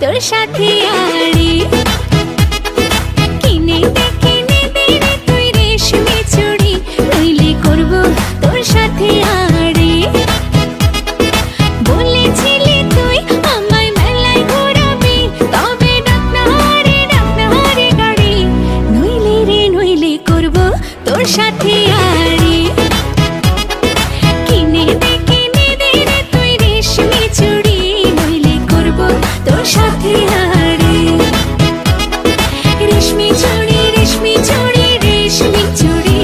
তোর সাথে আড়ি কিনে দে রে তুই রেশমি চুড়ি নইলে করব তোর সাথে আড়ি বলেছিলি তুই আমায় মেলায় ঘোরাবি তবে ডাক না রে গাড়ি নইলে করব তোর সাথে আড়ি কিনে দে রে তুই রেশমি চুড়ি নইলে করব তোর সাথে আড়ি রেশমি চুড়ি রেশমি চুড়ি রেশমি চুড়ি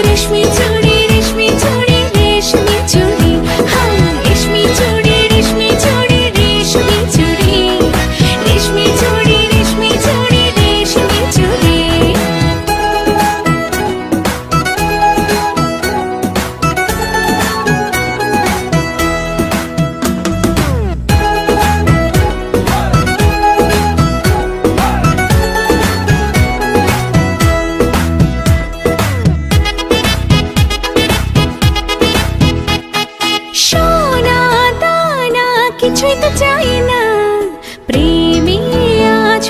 রেশমি চুড়ি রেশমি চুড়ি রেশমি চুড়ি হ্যাঁ রেশমি চুড়ি রেশমি চুড়ি রেশমি চুড়ি রেশমি চুড়ি রেশমি চুড়ি রেশমি চুড়ি সোনা দানা কিছুই তো চাই না প্রেমে আজ